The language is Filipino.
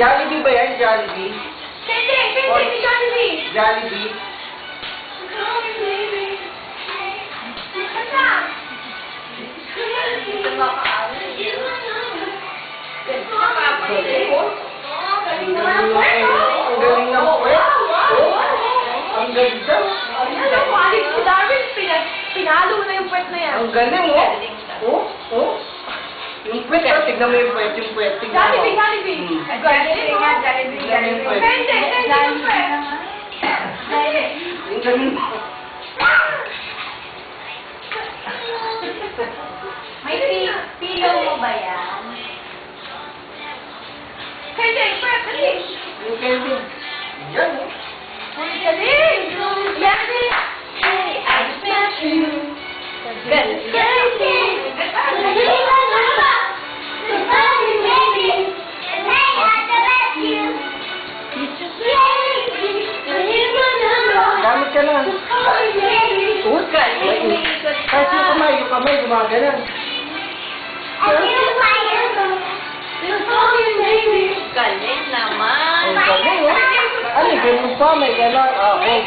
Jollibee ba yan? Jollibee? Hindi, si Jollibee. Jollibee? Ang galing ng puwet. Ang ganda. Alam mo, Alex, si Darwin, pinalo na yung puwet na yan. Ang galing, oh. Oh. Yung puwet, tignan mo yung puwet, tignan mo. Jollibee. Jollibee nga, Jollibee. Hindi yung puwet. Ang galing. May pillow mo ba yan? Hindi, puwet. Yung Kelvin. Yan, oh. Ang galing. Yan din. I just met you. Gamit ka lang. Uy, kahit yung kamay, gumagalan. Galing naman. Ang galing, oh. Ano, ganun pa, may ganon. Okay.